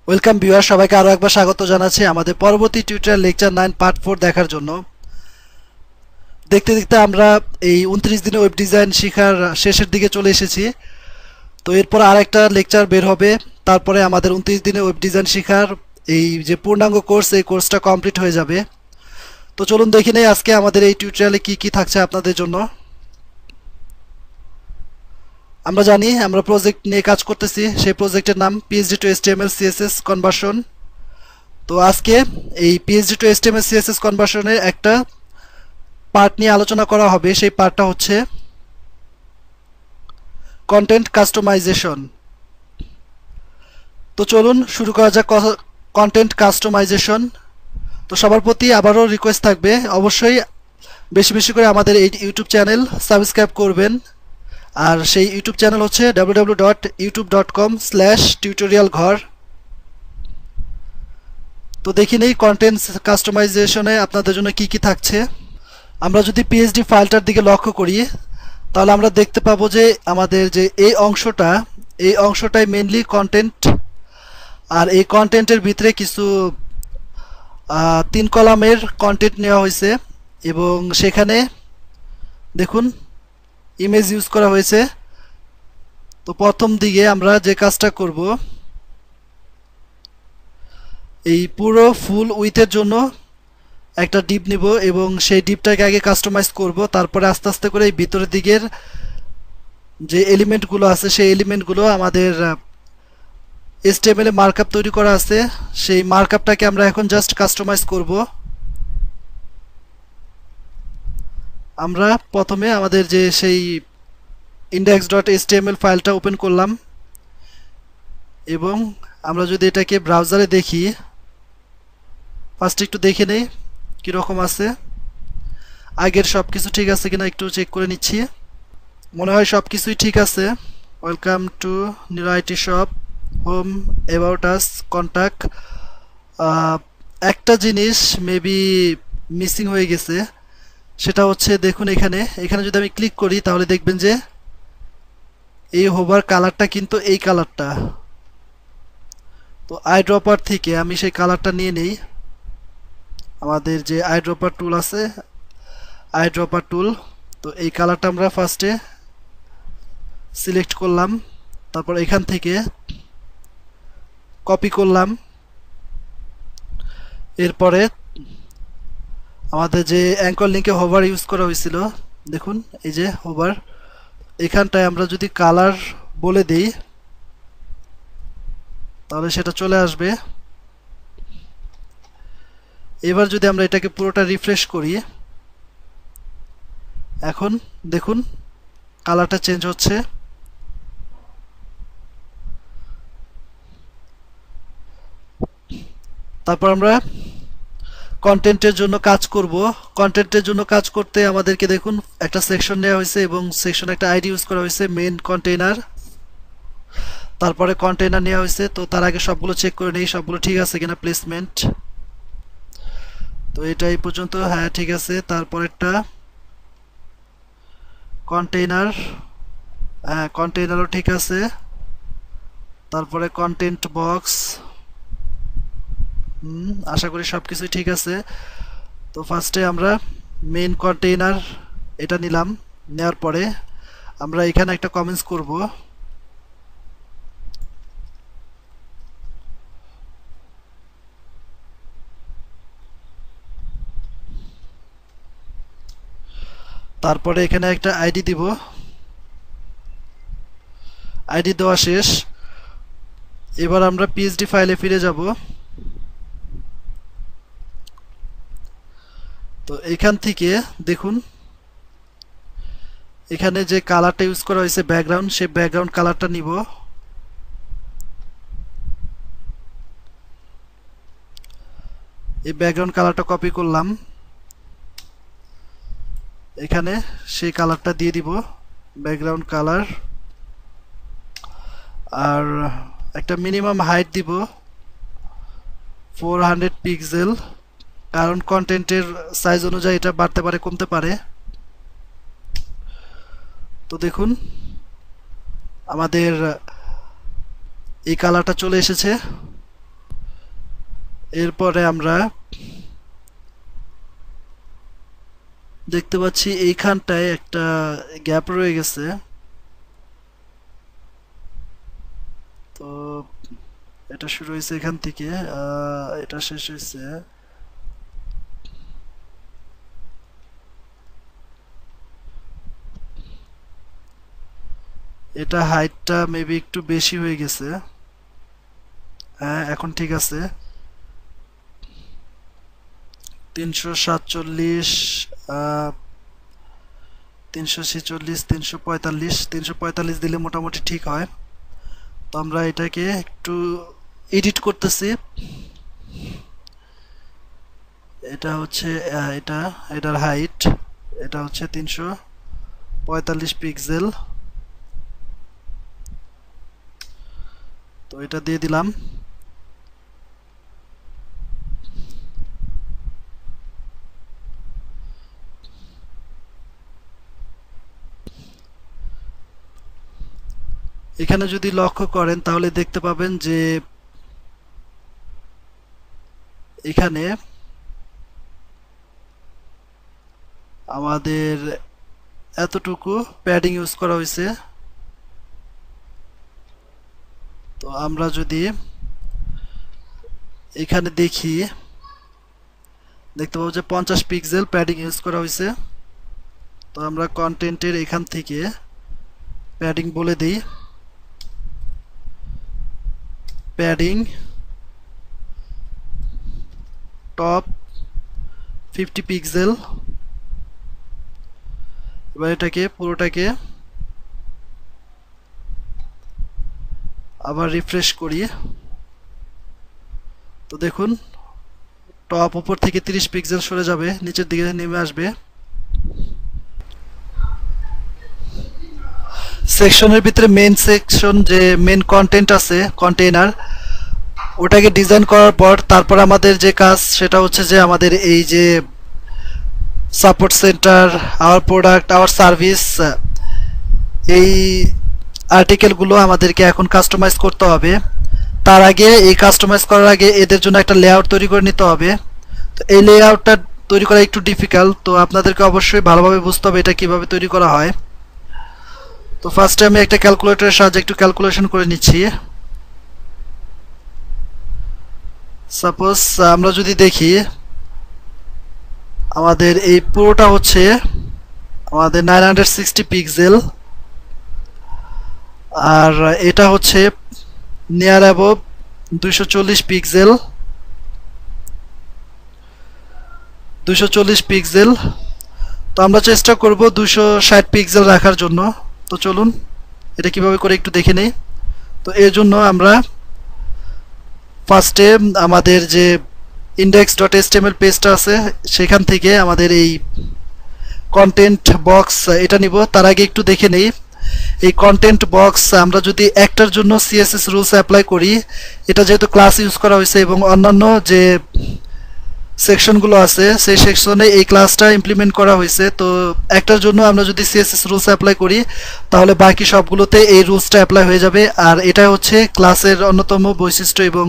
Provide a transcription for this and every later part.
Welcome viewer, সবাইকে আরো একবার স্বাগত জানাচ্ছি আমাদের পরবর্তী টিউটোরিয়াল লেকচার 9 পার্ট 4 দেখার জন্য। দেখতে দেখতে আমরা এই 29 দিনে ওয়েব ডিজাইন শেখার শেষের দিকে চলে এসেছি। তো এরপর আরেকটা লেকচার বের হবে, তারপরে আমাদের 29 দিনে ওয়েব ডিজাইন শেখার এই যে পূর্ণাঙ্গ কোর্স, এই কোর্সটা কমপ্লিট হয়ে যাবে। তো চলুন দেখে নেই আজকে আমাদের এই টিউটোরিয়ালে কি কি থাকছে আপনাদের জন্য। আমরা জানি আমরা প্রজেক্ট নিয়ে কাজ করতেছি, সেই প্রজেক্টের নাম PhD two HTML CSS conversion. তো আজকে এই পিএইচডি টু এইচটিএমএল সিএসএস কনভার্সনের একটা পার্ট নিয়ে আলোচনা করা হবে। সেই পার্টটা হচ্ছে কন্টেন্ট কাস্টমাইজেশন। তো চলুন শুরু করা যাক কন্টেন্ট কাস্টমাইজেশন। তো সবার প্রতি আবারও রিকোয়েস্ট থাকবে, অবশ্যই বেশি বেশি করে আমাদের এই ইউটিউব চ্যানেল সাবস্ক্রাইব করবেন। আর সেই ইউটিউব চ্যানেল হচ্ছে www.youtube.com/tutorialghar। তো দেখি নেই কন্টেন্ট কাস্টমাইজেশনে আপনাদের জন্য কি কি থাকছে। আমরা যদি পিএইচডি ফাইলটার দিকে লক্ষ্য করি, তাহলে আমরা দেখতে পাবো যে আমাদের যে এই অংশটাই মেইনলি কন্টেন্ট। আর এই কন্টেন্টের ভিতরে কিছু 3 কলামের কন্টেন্ট নেওয়া হয়েছে এবং সেখানে দেখুন ইমেজ ইউজ করা হয়েছে। তো প্রথম দিকে আমরা যে কাজটা করব, এই পুরো ফুল উইথের জন্য একটা ডিপ নিব এবং সেই ডিপটাকে আগে কাস্টমাইজ করব। তারপরে আস্তে আস্তে করে এই ভিতরের দিকের যে এলিমেন্টগুলো আছে, সেই এলিমেন্টগুলো আমাদের HTML এ মার্কআপ তৈরি করা আছে, সেই মার্কআপটাকে আমরা এখন জাস্ট কাস্টমাইজ করব। আমরা প্রথমে আমাদের যে সেই index.html ফাইলটা ওপেন করলাম এবং আমরা যদি এটাকে ব্রাউজারে দেখি, ফার্স্ট একটু দেখে নেই কীরকম আছে, আগের সব কিছু ঠিক আছে কিনা একটু চেক করে নিচ্ছি। মনে হয় সব কিছুই ঠিক আছে। Welcome to new IT shop, home, about us, contact. একটা জিনিস মেবি মিসিং হয়ে গেছে, সেটা হচ্ছে দেখুন এখানে যদি আমি ক্লিক করি তাহলে দেখবেন যে এই হোভার কালারটা কিন্তু এই কালারটা। তো আইড্রপার থেকে আমি সেই কালারটা নিয়ে নেই। আমাদের যে আইড্রপার টুল আছে, আইড্রপার টুল, তো এই কালারটা আমরা ফার্স্টে সিলেক্ট করলাম, তারপর এখান থেকে কপি করলাম। এরপরে আমাদের যে অ্যাঙ্কর লিঙ্কে হোভার ইউজ করা হয়েছিল, দেখুন এই যে হোভার, এখানটায় আমরা যদি কালার বলে দিই তাহলে সেটা চলে আসবে। এবার যদি আমরা এটাকে পুরোটা রিফ্রেশ করি, এখন দেখুন কালারটা চেঞ্জ হচ্ছে। তারপর আমরা কন্টেন্টের জন্য কাজ করব। কন্টেন্টের জন্য কাজ করতে আমাদেরকে দেখুন একটা সেকশন নেওয়া হয়েছে এবং সেকশনে একটা আইডি ইউজ করা হয়েছে, মেইন কন্টেইনার। তারপরে কন্টেইনার নেওয়া হয়েছে। তো তার আগে সবগুলো চেক করে নেই সবগুলো ঠিক আছে কিনা। প্লেসমেন্ট, তো এটা এই পর্যন্ত, হ্যাঁ ঠিক আছে। তারপরেরটা কন্টেইনার, হ্যাঁ কন্টেইনারও ঠিক আছে। তারপরে কন্টেন্ট বক্স, আশা করি সব কিছুই ঠিক আছে। তো ফার্স্টে আমরা মেইন কন্টেইনার এটা নিলাম, নেওয়ার পরে আমরা এখানে একটা কমেন্টস করব। তারপরে এখানে একটা আইডি দিব। আইডি দেওয়া শেষ। এবার আমরা পিএইচডি ফাইলে ফিরে যাব। তো এখান থেকে দেখুন এখানে যে কালারটা ইউজ করা হয়েছে ব্যাকগ্রাউন্ড, সেই ব্যাকগ্রাউন্ড কালারটা নিব। এই ব্যাকগ্রাউন্ড কালারটা কপি করলাম, এখানে সেই কালারটা দিয়ে দিব, ব্যাকগ্রাউন্ড কালার। আর একটা মিনিমাম হাইট দিব 400 পিক্সেল, কারণ কন্টেন্টের সাইজ অনুযায়ী এটা বাড়তে পারে কমতে পারে। তো দেখুন আমাদের এই কালারটা চলে এসেছে। এরপরে আমরা দেখতে পাচ্ছি এইখানটায় একটা গ্যাপ রয়ে গেছে। তো এটা শুরু হয়েছে এখান থেকে, এটা শেষ হয়েছে এটা, হাইটটা মেবি একটু বেশি হয়ে গেছে। হ্যাঁ, এখন ঠিক আছে। 347, 346, 345, 345 দিলে মোটামুটি ঠিক হয়। তো আমরা এটাকে একটু এডিট করতেছি। এটা হচ্ছে এটার হাইট, এটা হচ্ছে 345 পিক্সেল। তো এটা দিয়ে দিলাম। এখানে যদি লক্ষ্য করেন তাহলে দেখতে পাবেন যে এখানে আমাদের এতটুকু প্যাডিং ইউজ করা হয়েছে। তো আমরা যদি এখানে দেখি, দেখতে পাবো যে 50 পিক্সেল প্যাডিং ইউজ করা হয়েছে। তো আমরা কন্টেন্টের এখান থেকে প্যাডিং বলে দিই, প্যাডিং টপ 50 পিক্সেল। এবার এটাকে পুরোটাকে আবার রিফ্রেশ করি। তো দেখুন টপ উপর থেকে 30 পিক্সেল সরে যাবে, নিচের দিকে নেমে আসবে। সেকশনের ভিতরে মেন সেকশন, যে মেন কন্টেন্ট আছে কন্টেইনার, ওটাকে ডিজাইন করার পর তারপর আমাদের যে কাজ সেটা হচ্ছে যে আমাদের এই যে support center, our product, our service, এই আর্টিকেলগুলো আমাদেরকে এখন কাস্টমাইজ করতে হবে। তার আগে, এই কাস্টমাইজ করার আগে এদের জন্য একটা লেআউট তৈরি করে নিতে হবে। তো এই লেআউটটা তৈরি করা একটু ডিফিকাল্ট, তো আপনাদেরকে অবশ্যই ভালোভাবে বুঝতে হবে এটা কিভাবে তৈরি করা হয়। তো ফার্স্টে আমি একটা ক্যালকুলেটরের সাহায্যে একটু ক্যালকুলেশন করে নিচ্ছি। সাপোজ আমরা যদি দেখি আমাদের এই পুরোটা হচ্ছে আমাদের 960 পিক্সেল, আর এটা হচ্ছে নিয়ার অ্যাবভ 240 পিক্সেল, 240 পিক্সেল। তো আমরা চেষ্টা করব 260 পিক্সেল রাখার জন্য। তো চলুন এটা কিভাবে করে একটু দেখে নেই। তো এর জন্য আমরা ফার্স্টে আমাদের যে index.html পেজটা আছে সেখান থেকে আমাদের এই কন্টেন্ট বক্স এটা নিব। তার আগে একটু দেখে নেই, এই কন্টেন্ট বক্স আমরা যদি একটার জন্য সিএসএস রুলস অ্যাপ্লাই করি, এটা যেহেতু ক্লাস ইউজ করা হয়েছে এবং অন্যান্য যে সেকশনগুলো আছে সেই সেকশনে এই ক্লাসটা ইমপ্লিমেন্ট করা হয়েছে, তো একটার জন্য আমরা যদি সিএসএস রুলস অ্যাপ্লাই করি তাহলে বাকি সবগুলোতে এই রুলসটা অ্যাপ্লাই হয়ে যাবে। আর এটা হচ্ছে ক্লাসের অন্যতম বৈশিষ্ট্য এবং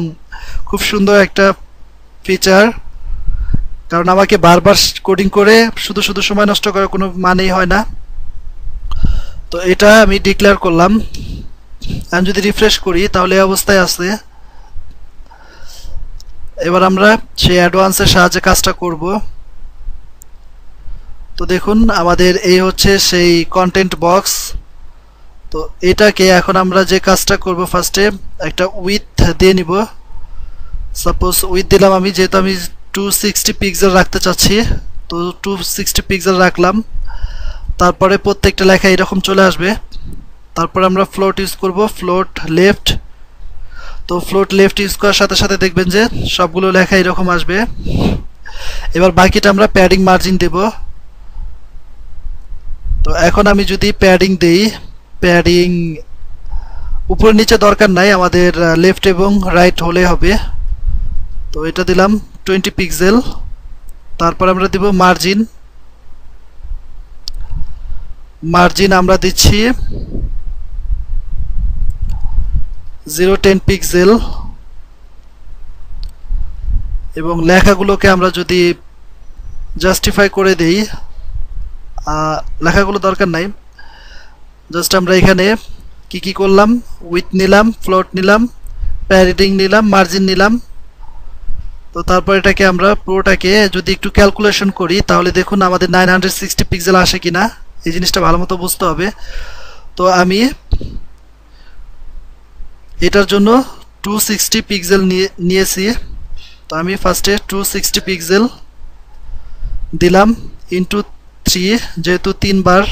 খুব সুন্দর একটা ফিচার, কারণ আমাকে বারবার কোডিং করে শুধু শুধু সময় নষ্ট করার কোনো মানেই হয় না। তো এটা আমি ডিক্লেয়ার করলাম। আমি যদি রিফ্রেশ করি তাহলে এই অবস্থায় আছে। এবার আমরা সেই অ্যাডভান্সের সাহায্যে কাজটা করব। তো দেখুন আমাদের এই হচ্ছে সেই কন্টেন্ট বক্স। তো এটাকে এখন আমরা যে কাজটা করব, ফার্স্টে একটা উইথ দিয়ে নিব। সাপোজ উইথ দিলাম আমি, যেহেতু আমি 260 পিক্সেল রাখতে চাচ্ছি, তো 260 পিক্সেল রাখলাম। তারপরে প্রত্যেকটা লেখা এরকম চলে আসবে। তারপর আমরা ফ্লোট ইউজ করব, ফ্লোট লেফট। তো ফ্লোট লেফট ইউজ করার সাথে সাথে দেখবেন যে সবগুলো লেখা এরকম আসবে। এবার বাকিটা আমরা প্যাডিং মার্জিন দেব। তো এখন আমি যদি প্যাডিং দেই, প্যাডিং উপর নিচে দরকার নাই, আমাদের লেফট এবং রাইট হলে হবে। তো এটা দিলাম 20 পিক্সেল। তারপর আমরা দেব মার্জিন, মার্জিন আমরা দিচ্ছি 0.10 পিক্সেল। এবং লেখাগুলোকে আমরা যদি জাস্টিফাই করে দেই, লেখাগুলো দরকার নাই, জাস্ট আমরা এখানে কি কি করলাম, উইথ নিলাম, ফ্লোট নিলাম, প্যাডিং নিলাম, মার্জিন নিলাম। তো তারপর এটাকে আমরা পুরোটাকে যদি একটু ক্যালকুলেশন করি তাহলে দেখুন আমাদের 960 পিক্সেল আসে কিনা, এই জিনিসটা ভালো মতো বুঝতে হবে। তো আমি এটার জন্য 260 পিক্সেল নিয়েছি। তো আমি ফার্স্টে 260 পিক্সেল দিলাম ইন্টু 3, যেহেতু 3 বার,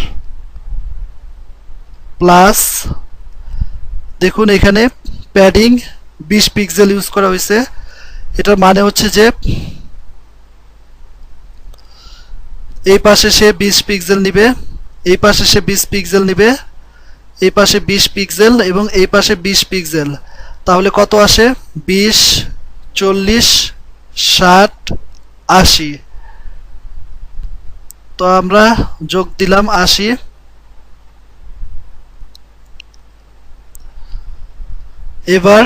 প্লাস দেখুন এখানে প্যাডিং 20 পিক্সেল ইউজ করা হয়েছে। এটার মানে হচ্ছে যে এই পাশে সে 20 পিক্সেল নিবে, এই পাশে সে 20 পিক্সেল নিবে, এই পাশে 20 পিক্সেল এবং এই পাশে 20 পিক্সেল। তাহলে কত আসে? 20, 40, 60, 80। তো আমরা যোগ দিলাম 80। এবার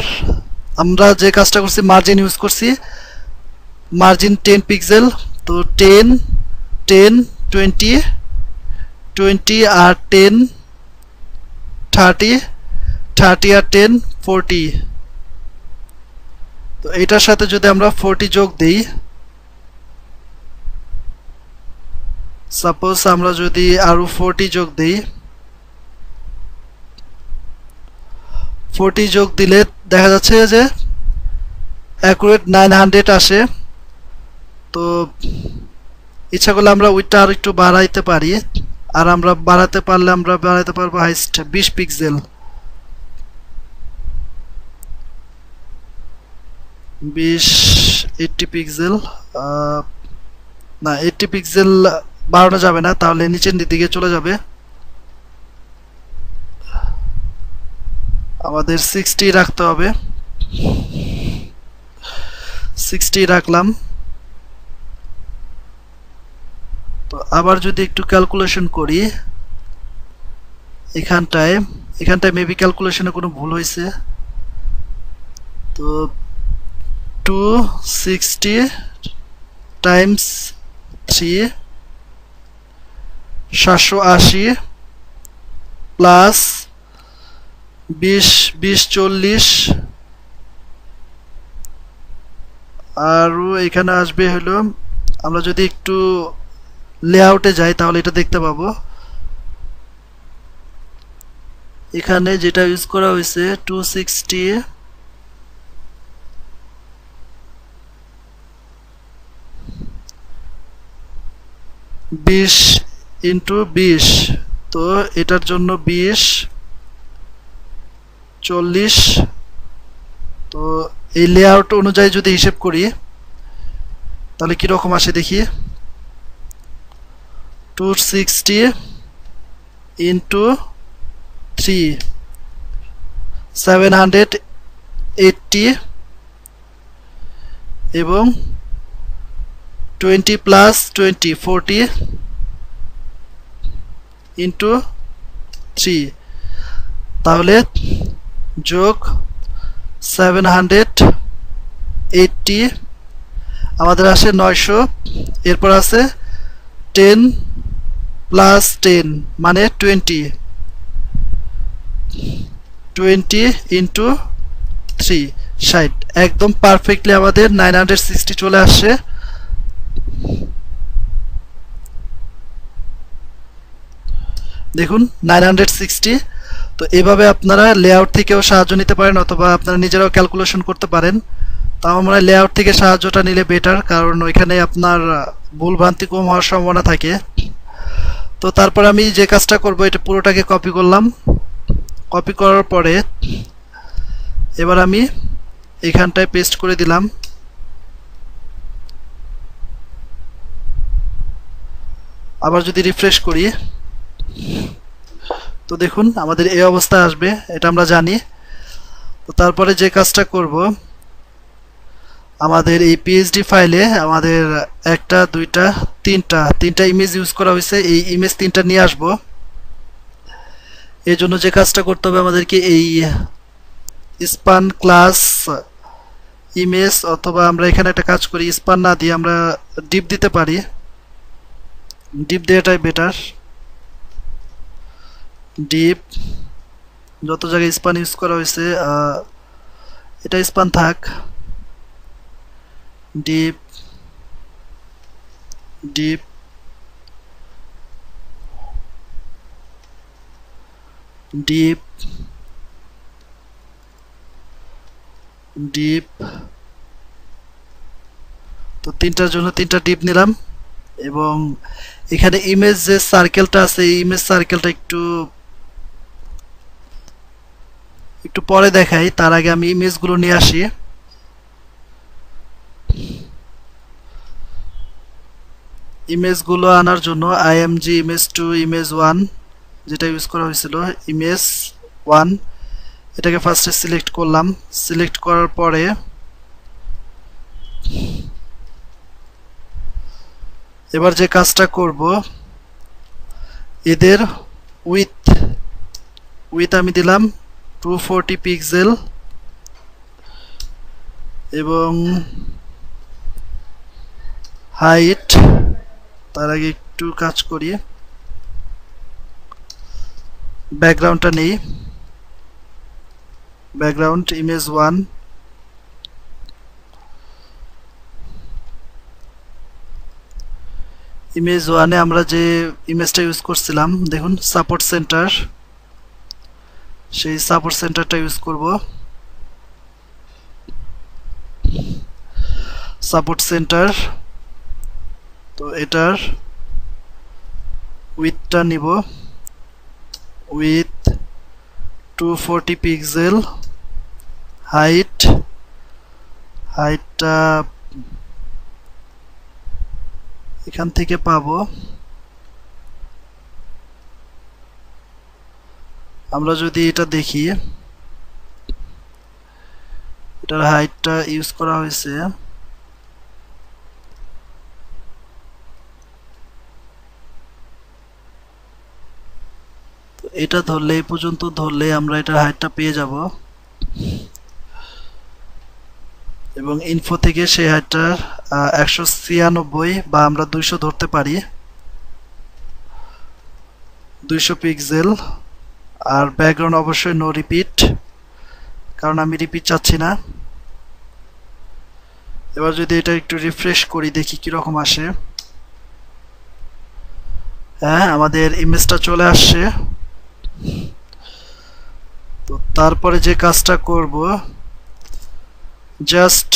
আমরা যে কাজটা করছি, মার্জিন ইউজ করছি, মার্জিন 10 পিক্সেল। তো 10, 10, 20, 20 আর 10, 30, 30 আর 10, 40। তো এটার সাথে যদি আমরা 40 যোগ দিই, সাপোজ আমরা যদি আরো 40 যোগ দিই, 40 যোগ দিলে দেখা যাচ্ছে যে অ্যাকুরেট 900 আসে। তো ইচ্ছা করলে আমরা উইথটা আর একটু বাড়াইতে পারি, আর আমরা বাড়াতে পারলে আমরা বাড়াইতে পারবো হাইস্ট 20 পিক্সেল। 80 পিক্সেল, না 80 পিক্সেল বাড়ানো যাবে না, তাহলে নিচের দিকে চলে যাবে। আমাদের 60 রাখতে হবে, 60 রাখলাম। তো আবার যদি একটু ক্যালকুলেশন করি, এখানটায় মেবি ক্যালকুলেশনে কোনো ভুল হয়েছে। তো 260 টাইমস 3, 780 প্লাস 20, 20, 40, আর এখানে আসবে হলো, আমরা যদি একটু লেআউটে যাই তাহলে এটা দেখতে পাবো। এখানে যেটা ইউজ করা হয়েছে 260 20 ইন্টু 20, তো এটার জন্য 20, 40। তো এই লেআউট অনুযায়ী যদি হিসেব করি তাহলে কিরকম আসে দেখি, 260 ইন্টু 3, 780 এবং 20 প্লাস 20, 40 ইন্টু 3, তাহলে যোগ 780 আমাদের আসে 900। এরপর আছে 10 প্লাস 10 মানে 20, 20 ইন্টু 3, 60। একদম পারফেক্টলি আমাদের 960 চলে আসছে। দেখুন 960। তো এভাবে আপনারা লেআউট থেকেও সাহায্য নিতে পারেন, অথবা আপনারা নিজেরাও ক্যালকুলেশন করতে পারেন। তাও আমরা লেআউট থেকে সাহায্যটা নিলে বেটার, কারণ ওইখানে আপনার ভুলভ্রান্তি কম হওয়ার সম্ভাবনা থাকে। তো তারপর আমি যে কাজটা করব, এটা পুরোটাকে কপি করলাম। কপি করার পরে এবার আমি এখানটায় পেস্ট করে দিলাম। আবার যদি রিফ্রেশ করি তো দেখুন আমাদের এই অবস্থা আসবে, এটা আমরা জানি। তো তারপরে যে কাজটা করব, আমাদের এই পিএইচডি ফাইলে আমাদের একটা, দুইটা, তিনটা ইমেজ ইউজ করা হয়েছে। এই ইমেজ 3টা নিয়ে আসব। এই জন্য যে কাজটা করতে হবে, আমাদেরকে এই স্পান ক্লাস ইমেজ, অথবা আমরা এখানে একটা কাজ করি, স্পান না দিয়ে আমরা ডিপ দিতে পারি। ডিপ দেওয়াটাই বেটার। ডিপ যত জায়গায় স্পান ইউজ করা হয়েছে এটা স্পান থাক। Deep deep deep deep. তো তিনটার জন্য তিনটা ডিপ নিলাম। এবং এখানে ইমেজ যে সার্কেলটা আছে, এই ইমেজ সার্কেলটা একটু একটু পরে দেখাই, তার আগে আমি ইমেজগুলো নিয়ে আসি। ইমেজগুলো আনার জন্য আইএমজি ইমেজ 2 ইমেজ 1 যেটা ইউজ করা হয়েছিল, ইমেজ 1 এটাকে ফার্স্টে সিলেক্ট করলাম। সিলেক্ট করার পরে এবার যে কাজটা করব, এদের উইথ আমি দিলাম 240 পিক্সেল এবং হাইট, তার আগে একটু কাজ করি, ব্যাকগ্রাউন্ডটা নেই। ব্যাকগ্রাউন্ড ইমেজ 1, ইমেজ 1 এ আমরা যে ইমেজটা ইউজ করছিলাম, দেখুন সাপোর্ট সেন্টার, সেই সাপোর্ট সেন্টারটা ইউজ করব। সাপোর্ট সেন্টার, তো এটার উইথটা নিব, উইথ 240 পিক্সেল, হাইটটা এখান থেকে পাবো। আমরা যদি এটা দেখি, এটার হাইটটা ইউজ করা হয়েছে এটা ধরলে, এই পর্যন্ত ধরলে আমরা এটার হাইটটা পেয়ে যাব। এবং ইনফো থেকে সেই হাইটটার 196 বা আমরা 200 ধরতে পারি, 200 পিক্সেল। আর ব্যাকগ্রাউন্ড অবশ্যই নো রিপিট, কারণ আমি রিপিট চাচ্ছি না। এবার যদি এটা একটু রিফ্রেশ করি, দেখি কিরকম আসে। হ্যাঁ, আমাদের ইমেজটা চলে আসছে। তো তারপরে যে কাজটা করব, জাস্ট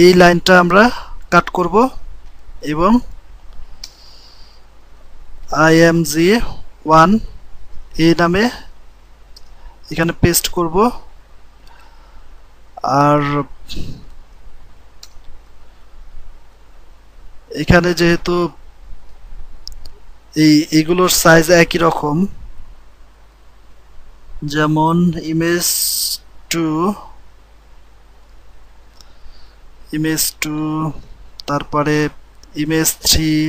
এই লাইনটা আমরা কাট করব এবং IMG1 এই নামে এখানে পেস্ট করব। আর এখানে যেহেতু এইগুলোর সাইজ একই রকম, যেমন ইমেজ 2, তারপরে ইমেজ 3,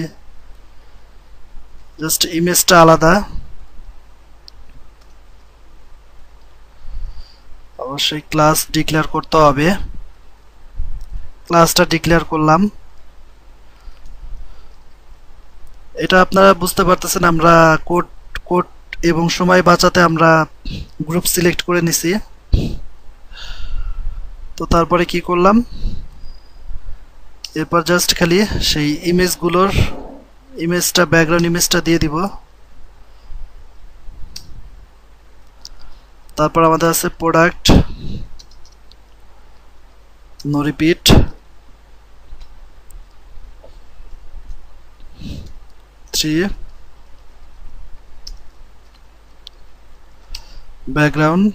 জাস্ট ইমেজটা আলাদা। অবশ্যই ক্লাস ডিক্লেয়ার করতে হবে। ক্লাসটা ডিক্লেয়ার করলাম। এটা আপনারা বুঝতে পারতেছেন, আমরা কোড এবং সময় বাঁচাতে আমরা গ্রুপ সিলেক্ট করে নিছি। তো তারপরে কি করলাম, এরপর জাস্ট খালি সেই ইমেজটা ব্যাকগ্রাউন্ড ইমেজটা দিয়ে দিব। তারপর আমাদের আছে product, no repeat, background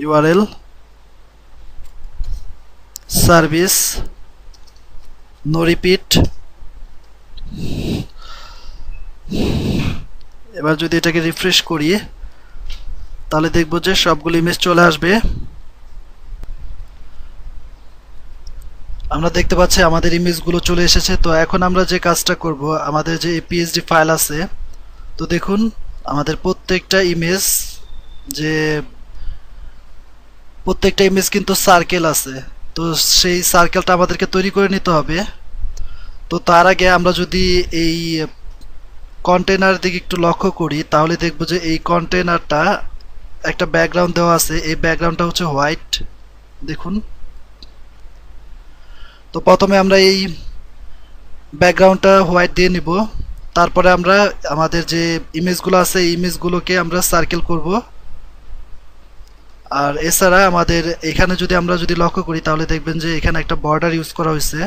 URL, service, no repeat. এবার যদি এটাকে রিফ্রেশ করি, তাহলে দেখব যে সবগুলো ইমেজ চলে আসবে। আমরা দেখতে পাচ্ছি আমাদের ইমেজগুলো চলে এসেছে। তো এখন আমরা যে কাজটা করব, আমাদের যে PSD ফাইল আছে, তো দেখুন আমাদের প্রত্যেকটা ইমেজ কিন্তু সার্কেল আছে। তো তো সেই সার্কেলটা আমাদেরকে তৈরি করে নিতে হবে। তো তার আগে আমরা যদি এই কন্টেনার দিকে একটু লক্ষ্য করি তাহলে দেখব যে এই কন্টেনারটা একটা ব্যাকগ্রাউন্ড দেওয়া আছে, এই ব্যাকগ্রাউন্ডটা হচ্ছে হোয়াইট। দেখুন, তো প্রথমে আমরা এই ব্যাকগ্রাউন্ডটা হোয়াইট দিয়ে নিব। তারপরে আমরা আমাদের যে ইমেজগুলো আছে এই ইমেজগুলোকে আমরা সার্কেল করব। আর এছাড়া আমাদের এখানে যদি লক্ষ্য করি তাহলে দেখবেন যে এখানে একটা বর্ডার ইউজ করা হয়েছে,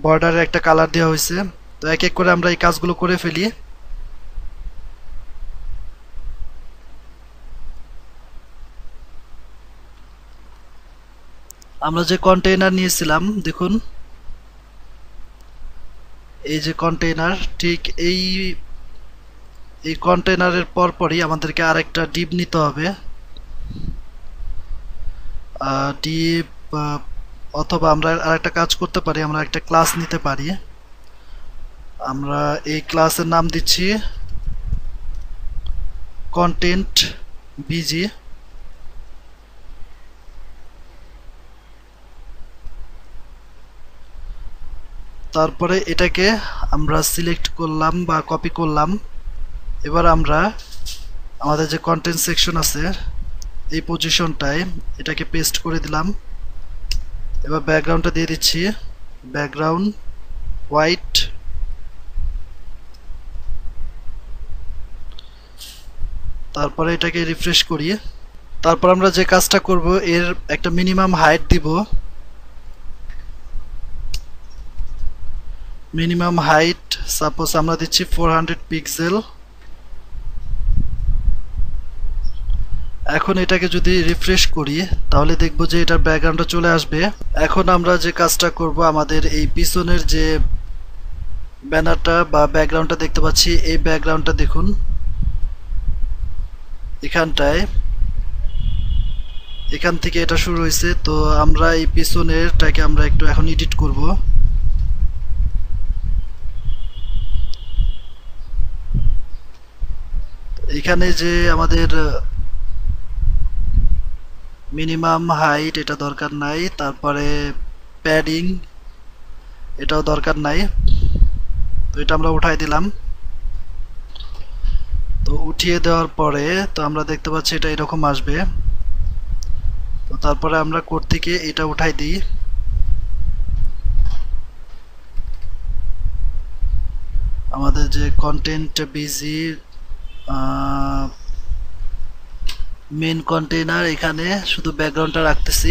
বর্ডারে একটা কালার দেওয়া হয়েছে। তো এক এক করে আমরা এই কাজগুলো করে ফেলি। আমরা যে কন্টেইনার নিয়েছিলাম দেখুন, এই যে কন্টেইনার, ঠিক এই এই কন্টেইনারের পরপরই আমাদেরকে আরেকটা ডিপ নিতে হবে। ডিপ, অথবা আমরা আরেকটা কাজ করতে পারি, আমরা একটা ক্লাস নিতে পারি। আমরা এই ক্লাসের নাম দিচ্ছি কন্টেন্ট বিজি। তারপরে এটাকে আমরা সিলেক্ট করলাম বা কপি করলাম। এবার আমরা আমাদের যে কন্টেন্ট সেকশন আছে এই পজিশনটায় এটাকে পেস্ট করে দিলাম। এবার ব্যাকগ্রাউন্ডটা দিয়ে দিচ্ছি, ব্যাকগ্রাউন্ড হোয়াইট। তারপরে এটাকে রিফ্রেশ করি। তারপর আমরা যে কাজটা করব এর একটা মিনিমাম হাইট দিব। মিনিমাম হাইট সাপোজ আমরা দিচ্ছি 400 পিক্সেল। এখন এটাকে যদি রিফ্রেশ করি তাহলে দেখব যে এটার ব্যাকগ্রাউন্ডটা চলে আসবে। এখন আমরা যে কাজটা করব, আমাদের এই পিছনের যে ব্যানারটা বা ব্যাকগ্রাউন্ডটা দেখতে পাচ্ছি এই ব্যাকগ্রাউন্ডটা দেখুন, এখান থেকে এটা শুরু হয়েছে। তো আমরা এই পিছনেরটাকে আমরা একটু এখন এডিট করব। এখানে যে আমাদের মিনিমাম হাইট এটা দরকার নাই, তারপরে প্যাডিং এটাও দরকার নাই। তো এটা আমরা উঠাই দিলাম। তো উঠিয়ে দেওয়ার পরে তো আমরা দেখতে পাচ্ছি এটা এরকম আসবে। তো তারপরে আমরা কোড থেকে এটা উঠাই দিই। আমাদের যে কন্টেন্ট বিজি মেন কন্টেইনার, এখানে শুধু ব্যাকগ্রাউন্ডটা রাখতেছি,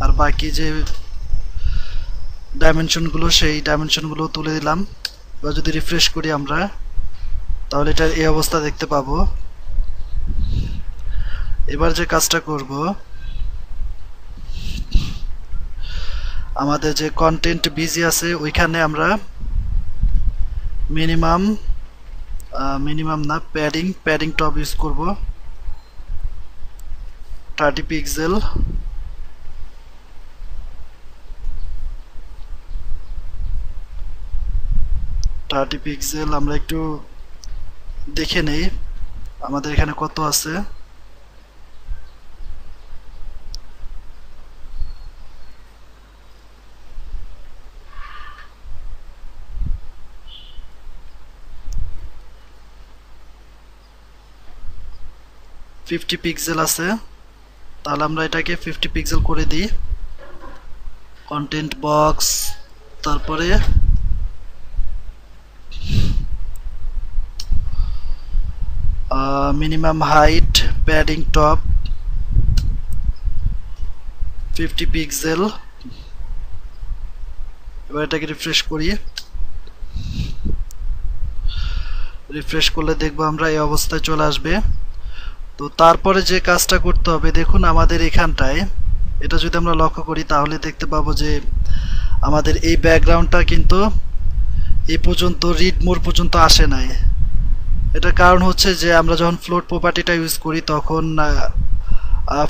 আর বাকি যে ডাইমেনশনগুলো সেই ডাইমেনশনগুলো তুলে দিলাম। এবার যদি রিফ্রেশ করি আমরা তাহলে এটার এই অবস্থা দেখতে পাবো। এবার যে কাজটা করব, আমাদের যে কন্টেন্ট বিজি আছে ওইখানে আমরা মিনিমাম না, প্যাডিং টপ ইউজ করব 30 পিক্সেল। আমরা একটু দেখে নেই আমাদের এখানে কত আছে। ফিফটি পিক্সেল আছে, তাহলে আমরা এটাকে 50 পিক্সেল করে দিই। কন্টেন্ট বক্স, তারপরে minimum height, padding top 50 pixel. এবার এটাকে রিফ্রেশ করি। রিফ্রেশ করলে দেখবো আমরা এই অবস্থায় চলে আসবে। তো তারপরে যে কাজটা করতে হবে, দেখুন আমাদের এখানটায় এটা যদি আমরা লক্ষ্য করি তাহলে দেখতে পাবো যে আমাদের এই ব্যাকগ্রাউন্ডটা কিন্তু এই পর্যন্ত রিড মোর পর্যন্ত আসে নাই। এটার কারণ হচ্ছে যে আমরা যখন ফ্লোট প্রপার্টিটা ইউজ করি তখন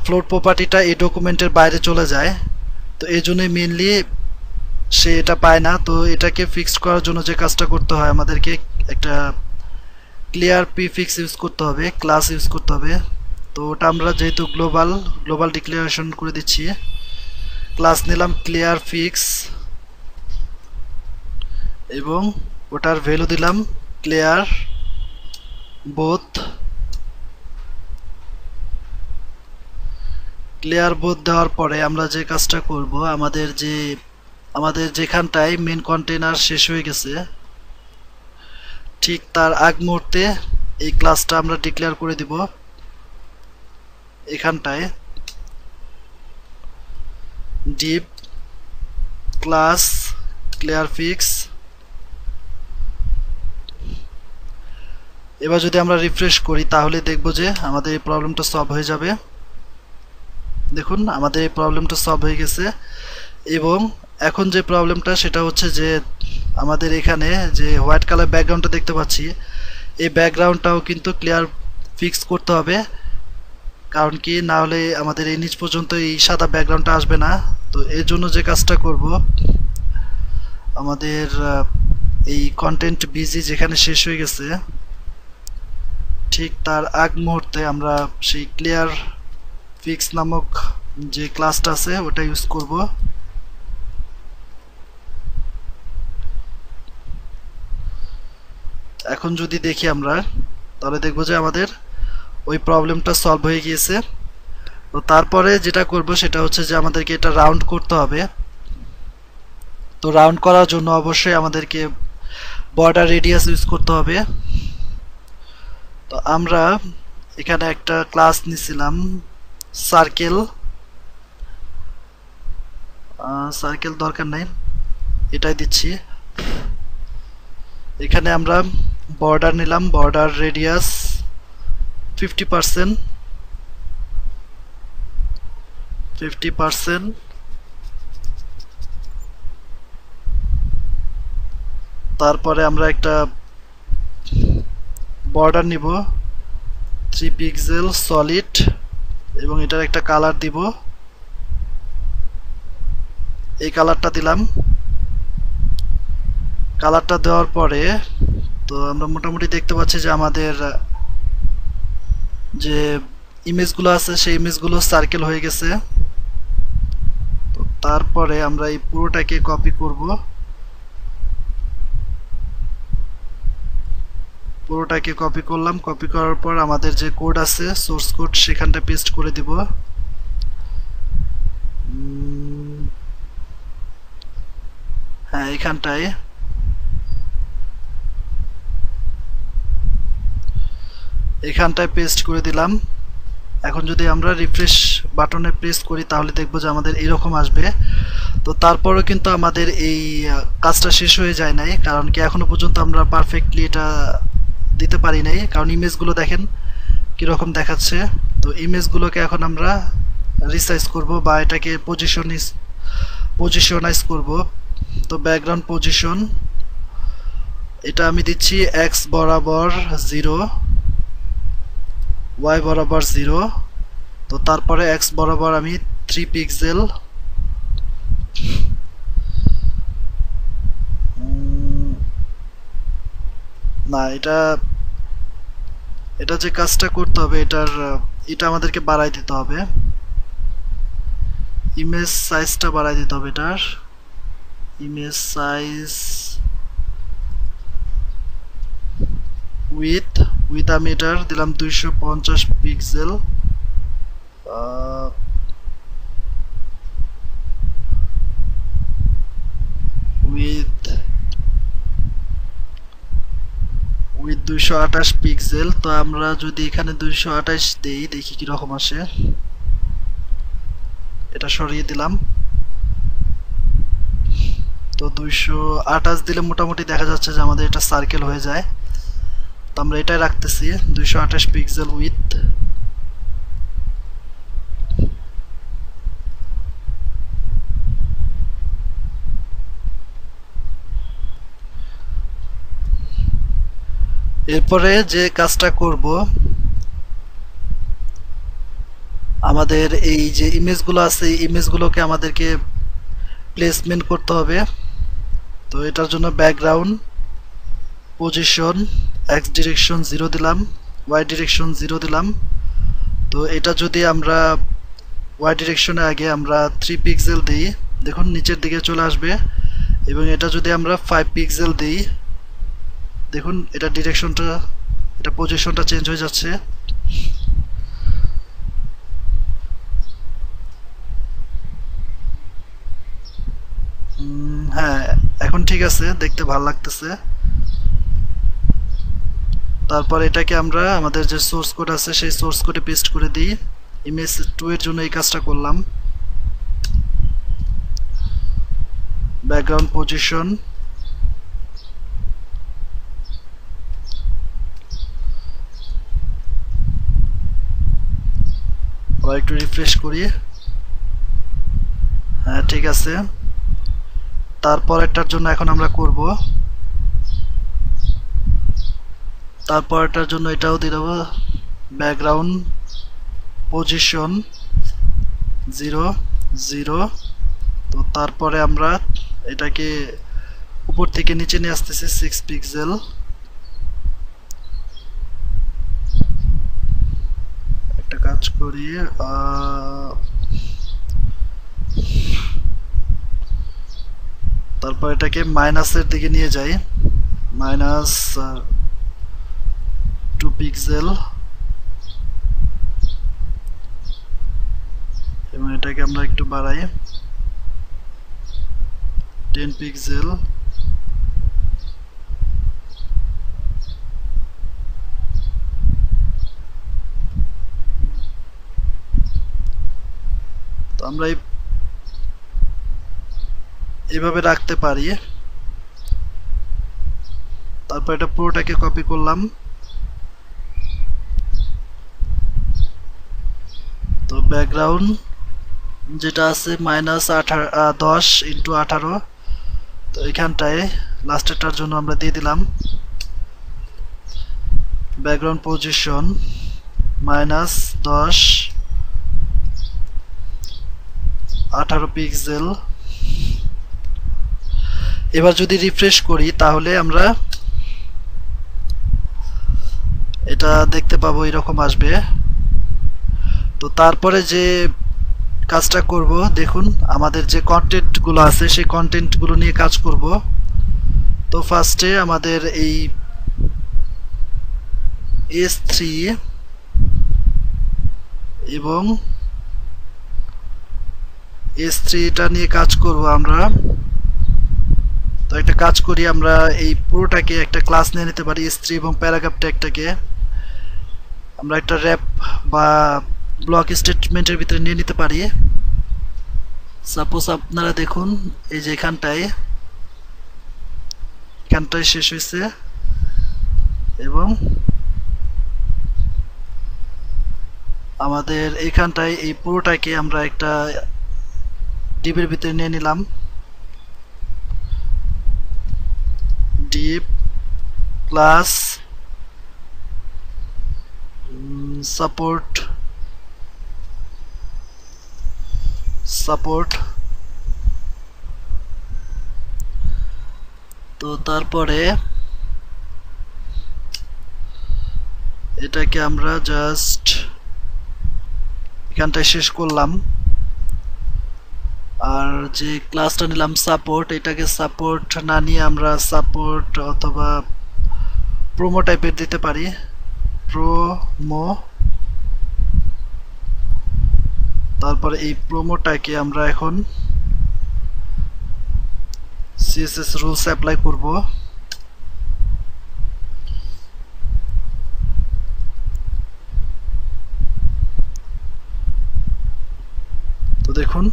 ফ্লোট প্রপার্টিটা এই ডকুমেন্টের বাইরে চলে যায়। তো এই জন্যই মেনলি সে এটা পায় না। তো এটাকে ফিক্সড করার জন্য যে কাজটা করতে হয়, আমাদেরকে একটা ক্লিয়ার প্রিফিক্স ইউজ করতে হবে, ক্লাস ইউজ করতে হবে। তো ওটা আমরা যেহেতু গ্লোবাল ডিক্লারেশন করে দিচ্ছি, ক্লাস নিলাম ক্লিয়ার ফিক্স এবং ওটার ভ্যালু দিলাম ক্লিয়ার বোথ। ক্লিয়ার বোথ দেওয়ার পরে আমরা যে কাজটা করব, আমাদের যেখানটায় মেন কন্টেইনার শেষ হয়ে গেছে ঠিক তার আগ মুহূর্তে এই ক্লাসটা আমরা ডিক্লেয়ার করে দিব এখানটায় ডিপ ক্লাস ক্লিয়ার ফিক্স। এবার যদি আমরা রিফ্রেশ করি তাহলে দেখব যে আমাদের এই প্রবলেমটা সলভ হয়ে যাবে। দেখুন আমাদের এই প্রবলেমটা সলভ হয়ে গেছে। এবং এখন যে প্রবলেমটা সেটা হচ্ছে যে আমাদের এখানে যে হোয়াইট কালার ব্যাকগ্রাউন্ডটা দেখতে পাচ্ছি এই ব্যাকগ্রাউন্ডটাও কিন্তু ক্লিয়ার ফিক্স করতে হবে, কারণ কি না হলে আমাদের এই নিচ পর্যন্ত এই সাদা ব্যাকগ্রাউন্ডটা আসবে না। তো এর জন্য যে কাজটা করব, আমাদের এই কন্টেন্ট বিজি যেখানে শেষ হয়ে গেছে ঠিক তার আগ মুহূর্তে আমরা সেই ক্লিয়ার ফিক্স নামক যে ক্লাসটা আছে ওটা ইউজ করব। এখন যদি দেখি আমরা তাহলে দেখব যে আমাদের ওই প্রবলেমটা সলভ হয়ে গিয়েছে। তো তারপরে যেটা করব সেটা হচ্ছে যে আমাদেরকে এটা রাউন্ড করতে হবে। তো রাউন্ড করার জন্য অবশ্যই আমাদেরকে বর্ডার রেডিয়াস ইউজ করতে হবে। তো আমরা এখানে একটা ক্লাস নিছিলাম সার্কেল, সার্কেল দরকার নাই, এটাই দিচ্ছি। এখানে আমরা বর্ডার নিলাম, বর্ডার রেডিয়াস 50%। তারপরে আমরা একটা বর্ডার নিব 3 পিক্সেল সলিড এবং এটার একটা কালার দিব, এই কালারটা দিলাম। কালারটা দেওয়ার পরে তো আমরা মোটামুটি দেখতে পাচ্ছি যে আমাদের যে ইমেজগুলো আছে সেই ইমেজগুলো সার্কেল হয়ে গেছে। তো তারপরে আমরা এই পুরোটাকে কপি করব, পুরোটাকে কপি করলাম। কপি করার পর আমাদের যে কোড আছে সোর্স কোড সেখানটা পেস্ট করে দিব। হ্যাঁ এখানটায় পেস্ট করে দিলাম। এখন যদি আমরা রিফ্রেশ বাটনে প্রেস করি তাহলে দেখব যে আমাদের এরকম আসবে। তো তারপরেও কিন্তু আমাদের এই কাজটা শেষ হয়ে যায় নাই, কারণ কি এখনো পর্যন্ত আমরা পারফেক্টলি এটা দিতে পারি নাই, কারণ ইমেজগুলো দেখেন কিরকম দেখাচ্ছে। তো ইমেজগুলোকে এখন আমরা রিসাইজ করব বা এটাকে পজিশনাইজ করব। তো ব্যাকগ্রাউন্ড পজিশন এটা আমি দিচ্ছি x বরাবর 0, y বরাবর 0। তো তারপরে x বরাবর আমি 3 পিক্সেল, না এটা যে কাজটা করতে হবে এটা আমাদেরকে বাড়াই দিতে হবে, ইমেজ সাইজটা বাড়াই দিতে হবে। এটার ইমেজ সাইজ উইথ আমি এটার দিলাম 250 পিক্সেল, উইথ 228 পিক্সেল। তো আমরা যদি এখানে 228 দেই দেখি কি রকম আসে। এটা সরিয়ে দিলাম। তো 228 দিলে মোটামুটি দেখা যাচ্ছে যে আমাদের এটা সার্কেল হয়ে যায়। তো আমরা এটাই রাখতেছি 228 পিক্সেল উইথ। এরপরে যে কাজটা করব, আমাদের এই যে ইমেজগুলো আছে এই ইমেজগুলোকে আমাদেরকে প্লেসমেন্ট করতে হবে। তো এটার জন্য ব্যাকগ্রাউন্ড পজিশন x ডিরেকশন 0 দিলাম, y ডিরেকশন 0 দিলাম। তো এটা যদি আমরা ওয়াই ডিরেকশনে আগে আমরা 3 পিক্সেল দিই, দেখুন নিচের দিকে চলে আসবে। এবং এটা যদি আমরা 5 পিক্সেল দিই, দেখুন এটা ডিরেকশনটা, এটা পজিশনটা চেঞ্জ হয়ে যাচ্ছে। হ্যাঁ, এখন ঠিক আছে, দেখতে ভালো লাগতেছে। তারপর এটাকে আমরা আমাদের যে সোর্স কোড আছে সেই সোর্স কোডে পেস্ট করে দিই। ইমেজ 2 এর জন্য এই কাজটা করলাম। ব্যাকগ্রাউন্ড পজিশন, আবার একটু রিফ্রেশ করি। হ্যাঁ ঠিক আছে। তারপরেরটার জন্য এখন আমরা করব, তারপরেরটার জন্য এটাও দিয়ে দেবো ব্যাকগ্রাউন্ড পজিশন 0 0। তো তারপরে আমরা এটাকে উপর থেকে নিচে নিয়ে আসতেছি 6 পিক্সেল। একটা কাজ করি, তারপর এটাকে মাইনাসের দিকে নিয়ে যাই, -2 পিক্সেল। এবং এটাকে আমরা একটু বাড়াই, 10 পিক্সেল। তো আমরা এইভাবে রাখতে পারি। তারপর এটা পুরোটাকে কপি করলাম। তো ব্যাকগ্রাউন্ড যেটা আছে -10 × 18, তো এখানটায় লাস্টেরটার জন্য আমরা দিয়ে দিলাম ব্যাকগ্রাউন্ড পজিশন -10 18 পিক্সেল। এবার যদি রিফ্রেশ করি তাহলে আমরা এটা দেখতে পাবো, এরকম আসবে। তো তারপরে যে কাজটা করব, দেখুন আমাদের যে কন্টেন্টগুলো আছে সেই কন্টেন্টগুলো নিয়ে কাজ করব। তো ফার্স্টে আমাদের এই S3 এবং S3টা নিয়ে কাজ করব আমরা। তো একটা কাজ করি, আমরা এই পুরোটাকে একটা ক্লাস নিয়ে নিতে পারি, S3 এবং প্যারাগ্রাফ ট্যাগটাকে আমরা একটা র্যাপ বা ব্লক স্টেটমেন্টের ভিতরে নিয়ে নিতে পারি। সাপোজ আপনারা দেখুন এই যে এখানটায় শেষ হয়েছে, এবং আমাদের এখানটায় এই পুরোটাকে আমরা একটা ডিপের ভিতরে নিয়ে নিলাম, ডিপ ক্লাস সাপোর্ট তো তারপরে এটাকে আমরা জাস্ট এখানটায় শেষ করলাম। আর যে ক্লাসটা নিলাম সাপোর্ট, এটাকে সাপোর্ট না নিয়ে আমরা সাপোর্ট অথবা প্রোমো টাইপের দিতে পারি, প্রোমো। তারপরে এই প্রোমোটাকে আমরা এখন CSS রুলস অ্যাপ্লাই করব। তো দেখুন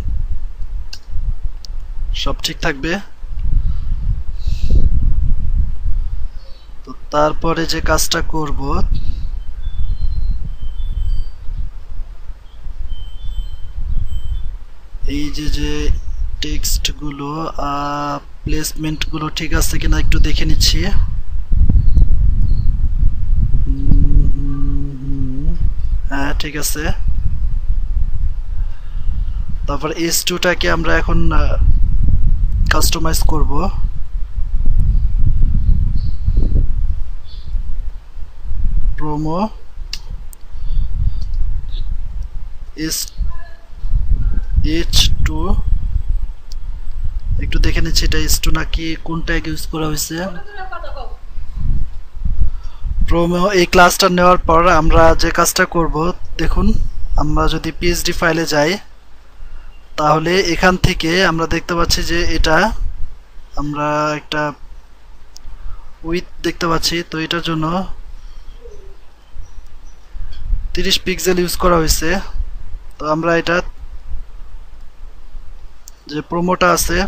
সব ঠিক থাকবে। তো তারপরে যে কাজটা করব, এই যে টেক্সটগুলো প্লেসমেন্টগুলো ঠিক আছে কিনা একটু দেখে নিচ্ছি। হ্যাঁ ঠিক আছে। তারপর S2টাকে আমরা এখন কাস্টমাইজ করব। প্রোমো H2 একটু দেখে নিচ্ছি এটা H2 নাকি কোন ট্যাগ ইউজ করা হয়েছে। প্রোমো এই ক্লাসটা নেওয়ার পর আমরা যে কাজটা করব দেখুন, আমরা যদি পিএইচডি ফাইলে যাই তাহলে এখান থেকে আমরা দেখতে পাচ্ছি যে এটা আমরা একটা উইথ দেখতে পাচ্ছি। তো এটার জন্য 30 পিক্সেল ইউজ করা হয়েছে। তো আমরা এটা যে প্রোমোটা আছে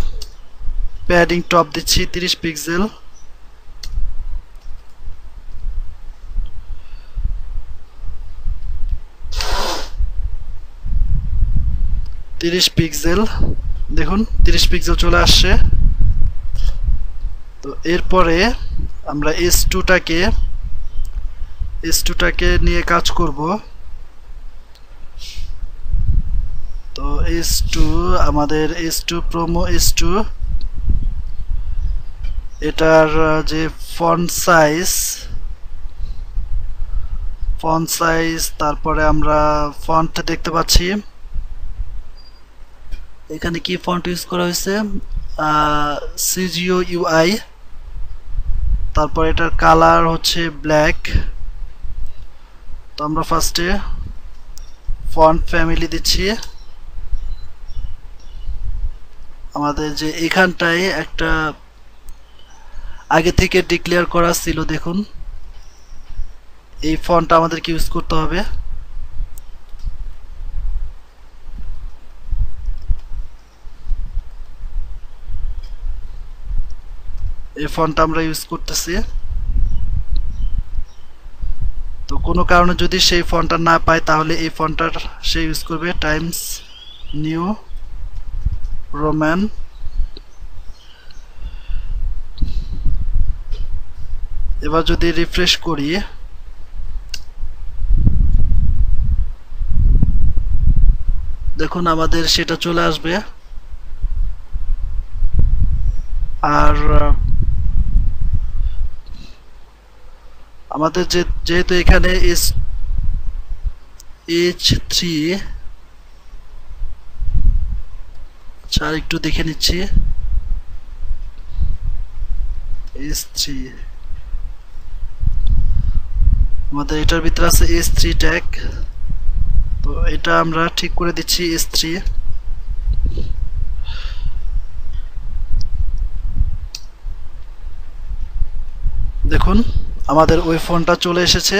প্যাডিং টপ দিচ্ছি 30 পিক্সেল। দেখুন 30 পিক্সেল চলে আসছে। তো এরপরে আমরা S2টাকে নিয়ে কাজ করব। তো S2 আমাদের S2 প্রোমো S2 এটার যে ফন্ট সাইজ তারপরে আমরা ফন্ট দেখতে পাচ্ছি এখানে কি ফন্ট ইউজ করা হয়েছে CGUI। তারপর এটার কালার হচ্ছে ব্ল্যাক। তো আমরা ফার্স্টে ফন্ট ফ্যামিলি দিচ্ছি। আমাদের যে এখানটায় একটা আগে থেকে ডিক্লেয়ার করা ছিল, দেখুন এই ফন্টটা আমাদেরকে ইউজ করতে হবে। এই ফন্টটা আমরা ইউজ করতেছি। তো কোনো কারণে যদি সেই ফন্টটা না পায় তাহলে এই ফন্টটার সে ইউজ করবে টাইমস নিউ রোমান। এবার যদি রিফ্রেশ করি দেখুন আমাদের সেটা চলে আসবে। আর আমাদের যেহেতু এখানে H3 আচ্ছা একটু দেখে নিচ্ছি H3 আমাদের এটার ভিতরে আছে S3 ট্যাগ। তো এটা আমরা ঠিক করে দিচ্ছি S3। দেখুন আমাদের ওই ফোনটা চলে এসেছে।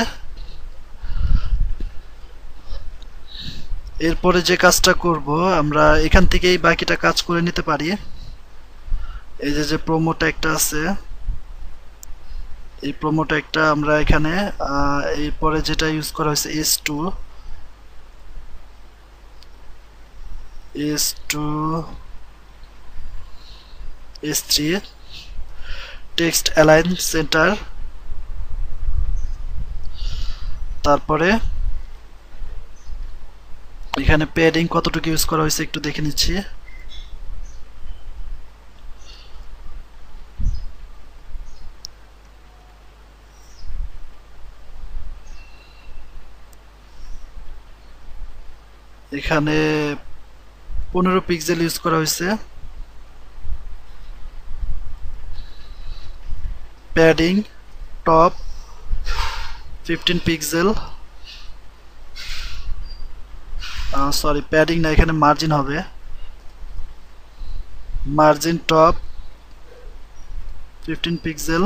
এরপরে যে কাজটা করব আমরা এখান থেকেই বাকিটা কাজ করে নিতে পারি। এই যে প্রোমো ট্যাগটা আছে এই প্রোমো ট্যাগটা আমরা এখানে এরপরে যেটা ইউজ করা হয়েছে S3 টেক্সট অ্যালাইন সেন্টার। তারপরে এখানে প্যাডিং কতটুকু ইউজ করা হয়েছে একটু দেখে নিচ্ছি। এখানে 15 পিক্সেল ইউজ করা হয়েছে। Padding top 15 pixel sorry padding না এখানে মার্জিন হবে। Margin top 15 pixel.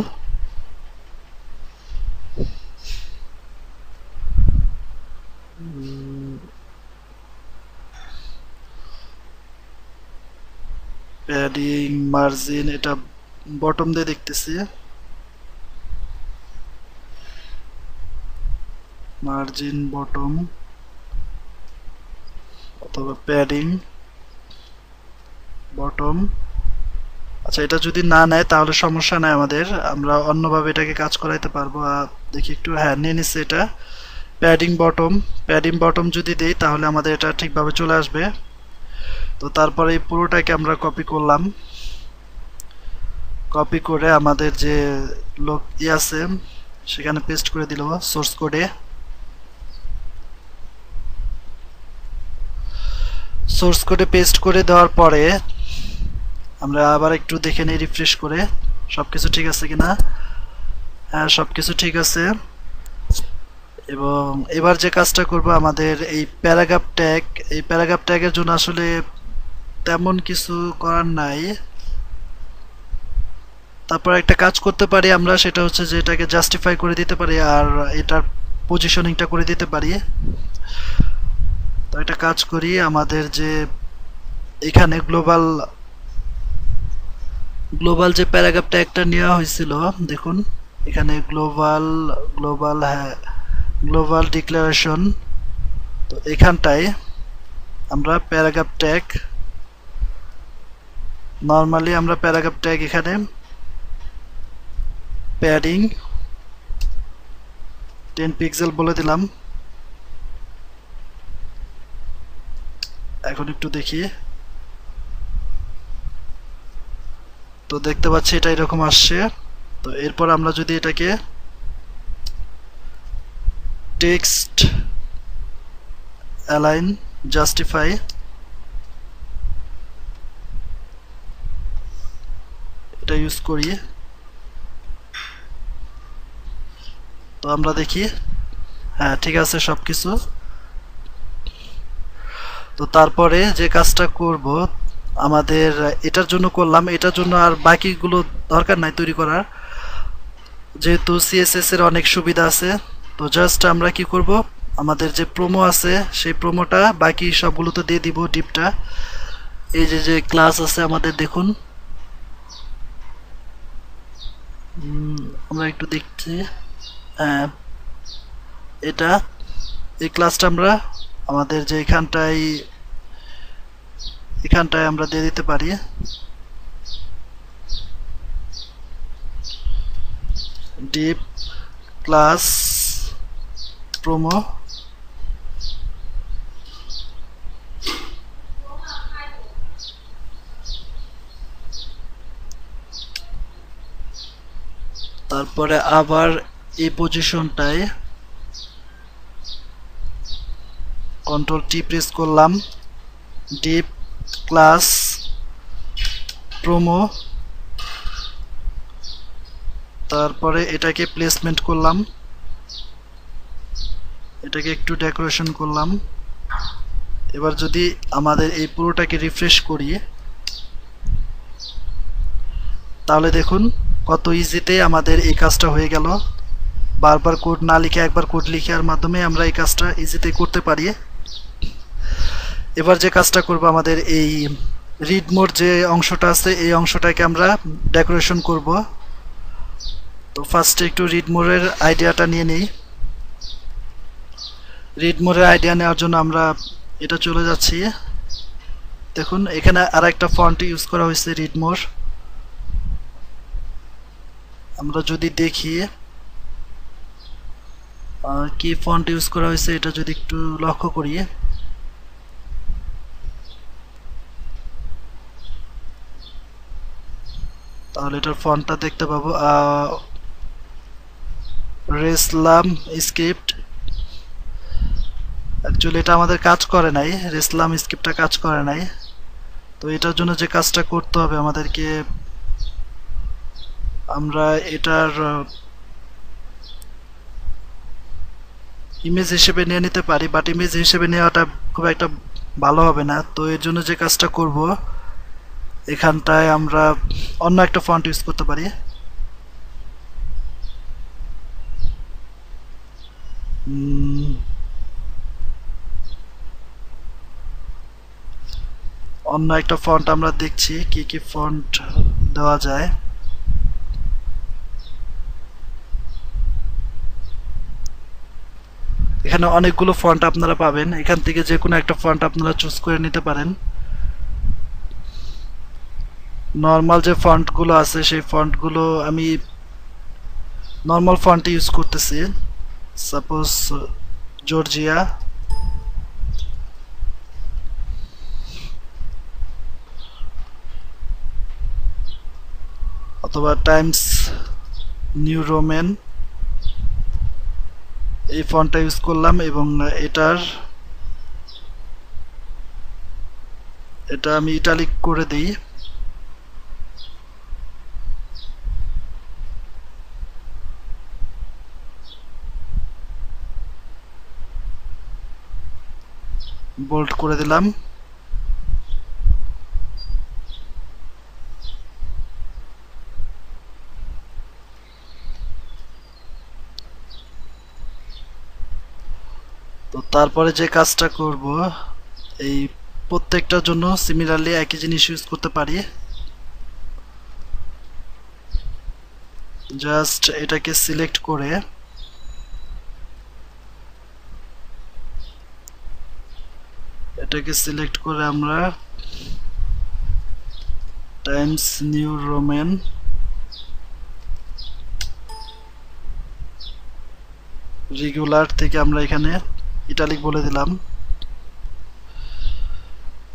Padding margin এটা বটম দিয়ে দেখতেছি। মার্জিন বটম অথবা প্যাডিং বটম। আচ্ছা এটা যদি না নেয় তাহলে সমস্যা নাই, আমরা অন্যভাবে এটাকে কাজ করাইতে পারবো। দেখি একটু, হ্যাঁ নিয়ে নিচ্ছে এটা প্যাডিং বটম যদি দেই তাহলে আমাদের এটা ঠিকভাবে চলে আসবে। তো তারপরে এই পুরোটাকে আমরা কপি করলাম। কপি করে আমাদের যে লোক আছে সেখানে পেস্ট করে দিল সোর্স কোডে। সোর্স কোডে পেস্ট করে দেওয়ার পরে আমরা আবার একটু দেখে নিই রিফ্রেশ করে সবকিছু ঠিক আছে কিনা। হ্যাঁ, সবকিছু ঠিক আছে। এবং এবার যে কাজটা করব, আমাদের এই প্যারাগ্রাফ ট্যাগের জন্য আসলে তেমন কিছু করার নাই। তারপর একটা কাজ করতে পারি আমরা, সেটা হচ্ছে যে এটাকে জাস্টিফাই করে দিতে পারি আর এটার পজিশনিংটা করে দিতে পারি। তো একটা কাজ করি, আমাদের যে এখানে গ্লোবাল যে প্যারাগ্রাফ ট্যাগটা নেওয়া হয়েছিল, দেখুন এখানে গ্লোবাল ডিক্লারেশন। তো এখানটায় আমরা প্যারাগ্রাফ ট্যাগ, নর্মালি আমরা প্যারাগ্রাফ ট্যাগ এখানে প্যাডিং 10 পিক্সেল বলে দিলাম। এখন একটু দেখি, তো দেখতে পাচ্ছি এটা এরকম আসছে। তো এরপর আমরা যদি এটাকে টেক্সট অ্যালাইন জাস্টিফাই, এটা ইউজ করি, তো আমরা দেখি হ্যাঁ ঠিক আছে সবকিছু। তো তারপরে যে কাজটা করব, আমাদের এটার জন্য করলাম, এটার জন্য আর বাকিগুলো দরকার নাই তৈরি করার, যেহেতু সিএসএস এর অনেক সুবিধা আছে। তো জাস্ট আমরা কি করব, আমাদের যে প্রোমো আছে সেই প্রোমোটা বাকি সবগুলোতে দিয়ে দিব ডিপটা। এই যে যে ক্লাস আছে আমাদের, দেখুন আমরা একটু দেখছি, হ্যাঁ এটা, এই ক্লাসটা আমরা আমাদের যে এখানটায় আমরা দিয়ে দিতে পারি। ডিপ ক্লাস প্রোমো, তারপরে আবার এই পজিশনটায় কন্ট্রোল টি প্রেস করলাম, ডিপ ক্লাস প্রোমো, তারপরে এটাকে প্লেসমেন্ট করলাম, এটাকে একটু ডেকোরেশন করলাম। এবার যদি আমাদের এই পুরোটাকে রিফ্রেশ করি, তাহলে দেখুন কত ইজিতে আমাদের এই কাজটা হয়ে গেল। বারবার কোড না লিখে একবার কোড লিখার মাধ্যমে আমরা এই কাজটা ইজিতে করতে পারি। এবার যে কাজটা করব, আমাদের এই রিড মোড যে অংশটা আছে এই অংশটাকে আমরা ডেকোরেশন করব। তো ফার্স্টে একটু রিড মোডের আইডিয়াটা নিয়ে নিই। রিড মোডের আইডিয়া নেওয়ার জন্য আমরা এটা চলে যাচ্ছি, দেখুন এখানে আর একটা ফন্ট ইউজ করা হয়েছে রিড মোড। আমরা যদি দেখি কি ফন্ট ইউজ করা হয়েছে, এটা যদি একটু লক্ষ্য করি, তাহলে এটার ফন্টটা দেখতে পাবো রেসলাম স্ক্রিপ্ট। অ্যাকচুয়ালি এটা আমাদের কাজ করে নাই, রেসলাম স্ক্রিপ্টটা কাজ করে নাই। তো এটার জন্য যে কাজটা করতে হবে আমাদেরকে, আমরা এটার ইমেজ হিসেবে নিয়ে নিতে পারি, বাট ইমেজ হিসেবে নেওয়াটা খুব একটা ভালো হবে না। তো এর জন্য যে কাজটা করব, এখানটায় আমরা অন্য একটা ফন্ট ইউজ করতে পারি। অন্য একটা ফন্ট আমরা দেখছি কি কি ফন্ট দেওয়া যায়। এখানে অনেকগুলো ফন্ট আপনারা পাবেন, এখান থেকে যে কোনো একটা ফন্ট আপনারা চুজ করে নিতে পারেন। নর্মাল যে ফন্টগুলো আছে সেই ফন্টগুলো আমি নর্মাল ফন্ট ইউজ করতেছি, সাপোজ জর্জিয়া, অথবা টাইমস নিউ রোমান, এই ফন্টটা ইউজ করলাম এবং এটার এটা আমি ইটালিক করে দিই। বোল্ড করে দিলাম। তো তারপরে যে কাজটা করব, এই প্রত্যেকটার জন্য সিমিলারলি একই জিনিস ইউজ করতে পারি। জাস্ট এটাকে সিলেক্ট করে আমরা টাইমস নিউ রোমান রেগুলার থেকে আমরা এখানে ইটালিক বলে দিলাম।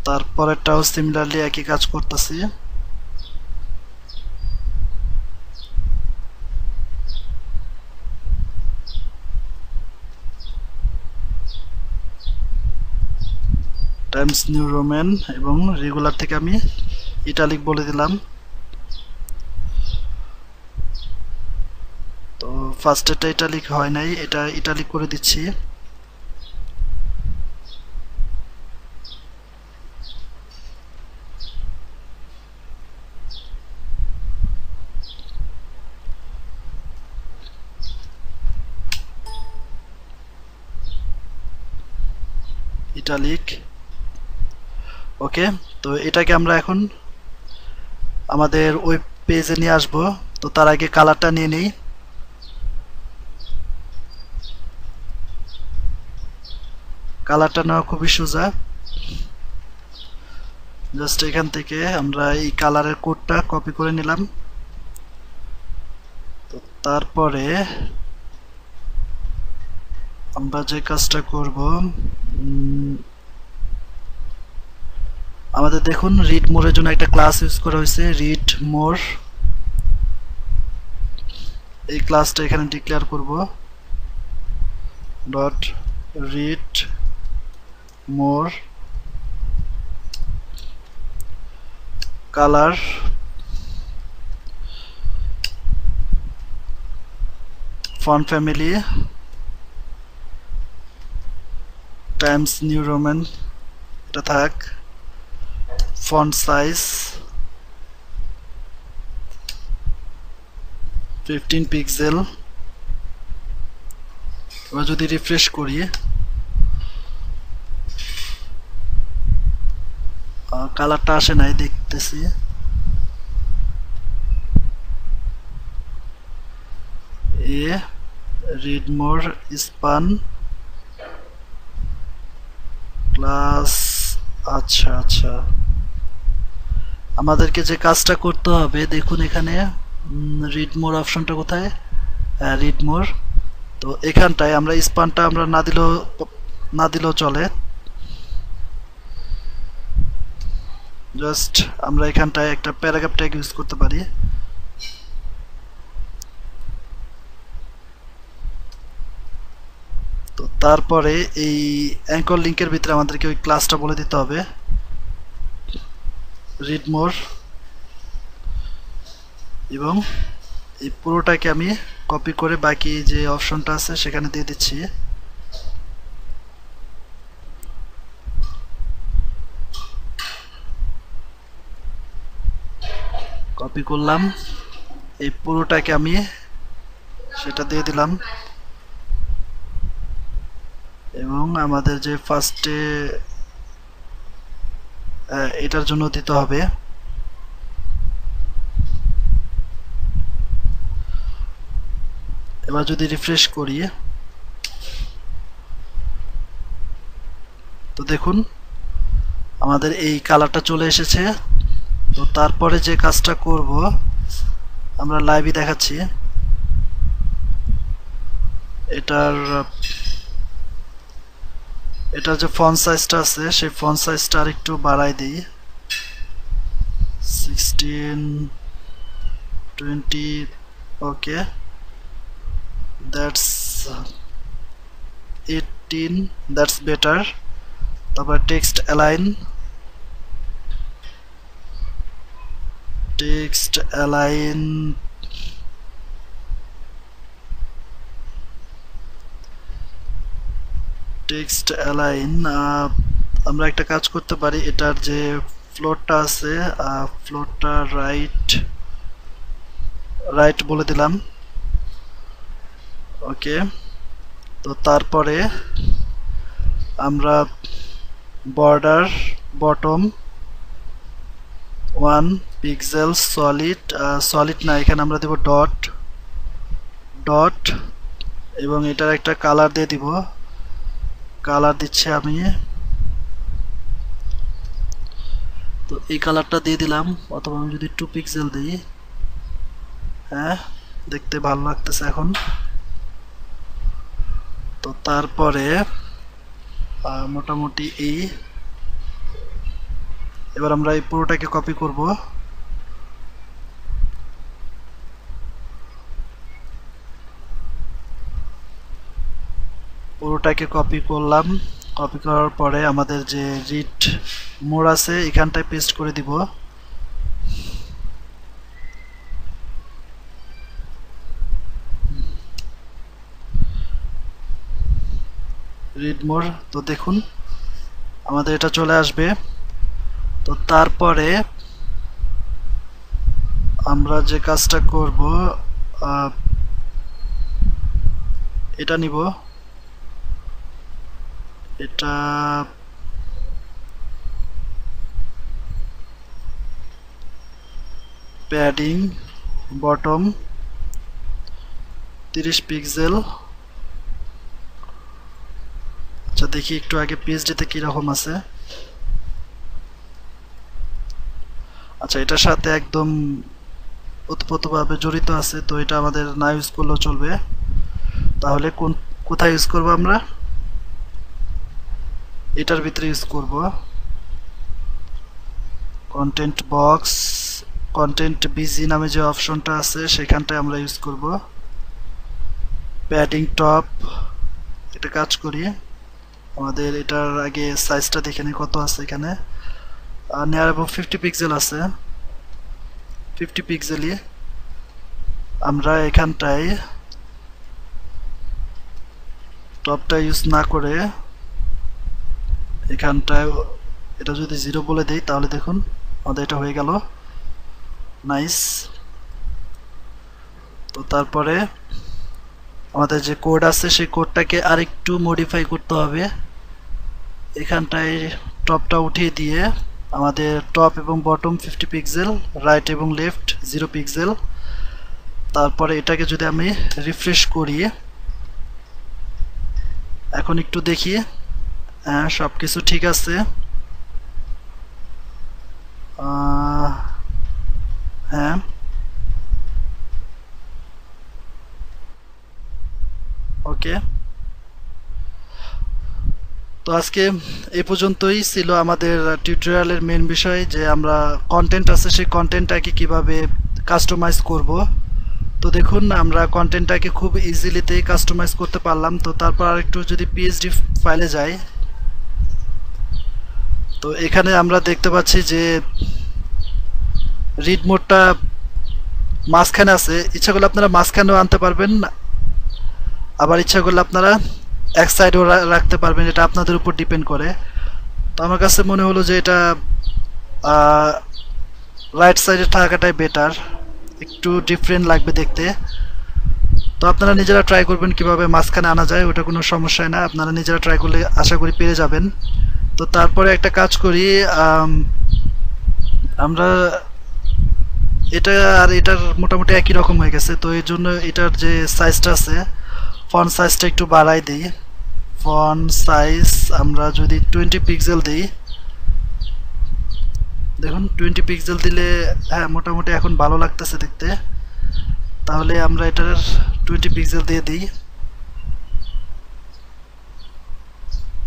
তারপরেরটাও সিমিলারলি একই কাজ করতেছি। টাইমস নিউ রোমান এবং রেগুলার থেকে আমি ইটালিক বলে দিলাম। তো ফার্স্টেরটা ইটালিক হয় নাই, এটা ইটালিক করে দিচ্ছি। ইটালিক। ওকে, তো এটাকে আমরা এখন আমাদের ওয়েব পেজে নিয়ে আসব। তো তার আগে কালারটা নিয়ে নেই। কালারটা নেওয়া খুবই সোজা। জাস্ট এখান থেকে আমরা এই কালারের কোডটা কপি করে নিলাম। তো তারপরে আমরা যে কাজটা করব, আমাদের দেখুন রিড মোরের জন্য একটা ক্লাস ইউজ করা হয়েছে, রিড মোর। এই ক্লাসটা এখানে ডিক্লেয়ার করব, dot read more colour font family Times new Roman, এটা থাক। Font size 15 pixel. এবার যদি রিফ্রেশ করি, কালারটা আসে নাই, দেখতেছি। এ রিড মোর স্পান ক্লাস। আচ্ছা আচ্ছা, আমাদেরকে যে কাজটা করতে হবে দেখুন এখানে রিড মোর অপশনটা কোথায়, রিড মোর। তো এখানটায় আমরা স্পানটা আমরা না দিলেও চলে। জাস্ট আমরা এখানটায় একটা প্যারাগ্রাফ ট্যাগ ইউজ করতে পারি। তো তারপরে এই অ্যাঙ্কর লিংকের ভিতরে আমাদেরকে ওই ক্লাসটা বলে দিতে হবে, রিড মোর। এবং এই পুরোটাকে আমি কপি করে বাকি যে অপশনটা আছে সেখানে দিয়ে দিচ্ছি। কপি করলাম, এই পুরোটাকে আমি সেটা দিয়ে দিলাম। এবং আমাদের যে ফার্স্টে এটার জন্য দিতে হবে। এবার যদি রিফ্রেশ করি, তো দেখুন আমাদের এই কালারটা চলে এসেছে। তো তারপরে যে কাজটা করব, আমরা লাইভই দেখাচ্ছি। এটার যে ফন্ট সাইজটা আছে সেই ফন্ট সাইজটা আরেকটু বাড়াই দিই, 16 20। ওকে, দ্যাটস 18, দ্যাটস বেটার। তারপর text align text align, text align. আমরা একটা কাজ করতে পারি, এটার যে ফ্লোরটা আছে ফ্লোরটা রাইট রাইট বলে দিলাম। ওকে, তো তারপরে আমরা border bottom 1 pixel solid, solid না, এখানে আমরা দেব ডট ডট, এবং এটার একটা কালার দিয়ে দিব। কালার দিচ্ছি আমি, তো এই কালারটা দিয়ে দিলাম, অথবা আমি যদি 2 পিক্সেল দিই, হ্যাঁ দেখতে ভালো লাগতেছে এখন। তো তারপরে মোটামুটি এবার আমরা এই পুরোটাকে কপি করব। পুরোটাকে কপি করলাম, কপি করার পরে আমাদের যে রিড মোর আছে এখানটায় পেস্ট করে দিব। রিড মোর, তো দেখুন আমাদের এটা চলে আসবে। তো তারপরে আমরা যে কাজটা করব, এটা নিব, এটা প্যাডিং বটম 30 পিক্সেল। আচ্ছা দেখি একটু আগে পিএইচডিতে কিরকম আছে। আচ্ছা এটার সাথে একদম ওতপ্রোতভাবে জড়িত আছে, তো এটা আমাদের না ইউজ করলেও চলবে। তাহলে কোথায় ইউজ করব আমরা? এটার ভিতরে ইউজ করব। কন্টেন্ট বক্স, কন্টেন্ট বিজি নামে যে অপশনটা আছে সেখানটায় আমরা ইউজ করব। প্যাডিং টপ, এটা কাজ করি, আমাদের এটার আগে সাইজটা দেখে নিই কত আছে এখানে। নিয়ার অ্যাবাউট 50 পিক্সেল আছে, 50 পিক্সেলই আমরা এখানটায় টপটা ইউজ না করে এখানটায় এটা যদি 0 বলে দেই, তাহলে দেখুন আমাদের এটা হয়ে গেল, নাইস। তো তারপরে আমাদের যে কোড আছে সেই কোডটাকে আরেকটু মডিফাই করতে হবে। এখানটায় টপটা উঠিয়ে দিয়ে আমাদের টপ এবং বটম 50 পিক্সেল, রাইট এবং লেফট 0 পিক্সেল। তারপরে এটাকে যদি আমি রিফ্রেশ করি, এখন একটু দেখি, হ্যাঁ সব কিছু ঠিক আছে। হ্যাঁ ওকে, তো আজকে এই পর্যন্তই ছিল আমাদের টিউটোরিয়ালের মেন বিষয়, যে আমরা কন্টেন্ট আছে সেই কন্টেন্টটাকে কিভাবে কাস্টমাইজ করব। তো দেখুন আমরা কন্টেন্টটাকে খুব ইজিলিতেই কাস্টমাইজ করতে পারলাম। তো তারপর আরেকটু যদি পিএইচডি ফাইলে যাই, তো এখানে আমরা দেখতে পাচ্ছি যে রিড মোডটা মাঝখানে আছে, ইচ্ছা করলে আপনারা মাঝখানেও আনতে পারবেন, আবার ইচ্ছা করলে আপনারা এক সাইডেও রাখতে পারবেন, এটা আপনাদের উপর ডিপেন্ড করে। তো আমার কাছে মনে হলো যে এটা রাইট সাইডে থাকাটাই বেটার, একটু ডিফারেন্ট লাগবে দেখতে। তো আপনারা নিজেরা ট্রাই করবেন কিভাবে মাঝখানে আনা যায়, ওটা কোনো সমস্যা না, আপনারা নিজেরা ট্রাই করলে আশা করি পেরে যাবেন। তো তারপরে একটা কাজ করি, আমরা এটা আর এটার মোটামুটি একই রকম হয়ে গেছে, তো এই জন্য এটার যে সাইজটা আছে ফন্ট সাইজটা একটু বাড়াই দিই। ফন্ট সাইজ আমরা যদি 20 পিক্সেল দিই, দেখুন 20 পিক্সেল দিলে হ্যাঁ মোটামুটি এখন ভালো লাগতেছে দেখতে। তাহলে আমরা এটার 20 পিক্সেল দিয়ে দিই।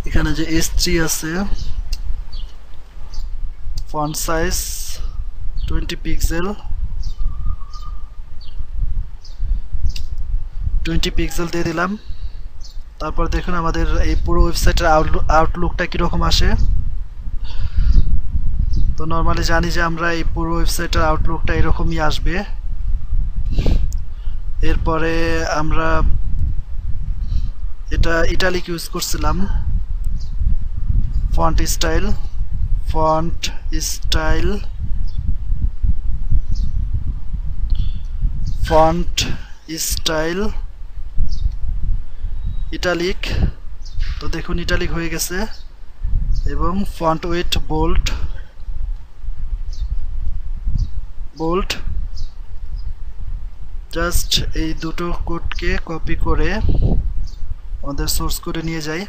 এখানে যে S3 আছে, ফন্ট সাইজ 20 পিক্সেল, 20 পিক্সেল দিয়ে দিলাম। তারপর দেখুন আমাদের এই পুরো ওয়েবসাইটের আউটলুকটা কীরকম আসে। তো তো নর্মালি জানি যে আমরা এই পুরো ওয়েবসাইটের আউটলুকটা এরকমই আসবে। এরপরে আমরা এটা ইটালিক ইউজ করছিলাম। Font style, font style, font style italic. তো দেখুন ইটালিক হয়ে গেছে। এবং font weight bold, bold. Just এই দুটো কোডকে কপি করে আমাদের সোর্স করে নিয়ে যাই।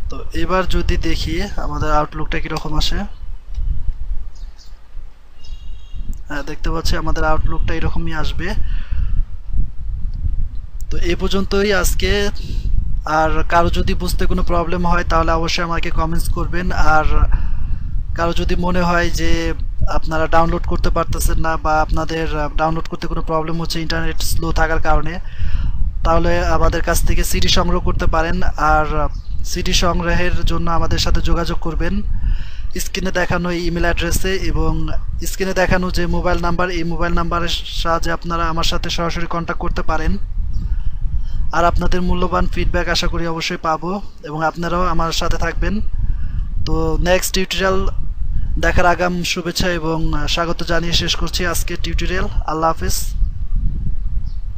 তো এবার যদি দেখি আমাদের আউটলুকটা কিরকম আসে। হ্যাঁ, দেখতে পাচ্ছি আমাদের আউটলুকটা এরকমই আসবে। তো এই পর্যন্তই আজকে। আর কারো যদি বুঝতে কোনো প্রবলেম হয় তাহলে অবশ্যই আমাকে কমেন্টস করবেন। আর কারো যদি মনে হয় যে আপনারা ডাউনলোড করতে পারতেছেন না বা আপনাদের ডাউনলোড করতে কোনো প্রবলেম হচ্ছে ইন্টারনেট স্লো থাকার কারণে, তাহলে আমাদের কাছ থেকে সিডি সংগ্রহ করতে পারেন। আর সিডি সংগ্রহের জন্য আমাদের সাথে যোগাযোগ করবেন স্ক্রিনে দেখানো এই ইমেল অ্যাড্রেসে, এবং স্ক্রিনে দেখানো যে মোবাইল নাম্বার, এই মোবাইল নাম্বারের সাহায্যে আপনারা আমার সাথে সরাসরি কন্ট্যাক্ট করতে পারেন। আর আপনাদের মূল্যবান ফিডব্যাক আশা করি অবশ্যই পাবো, এবং আপনারাও আমার সাথে থাকবেন। তো নেক্সট টিউটোরিয়াল দেখার আগাম শুভেচ্ছা এবং স্বাগত জানিয়ে শেষ করছি আজকের টিউটোরিয়াল। আল্লাহ হাফেজ।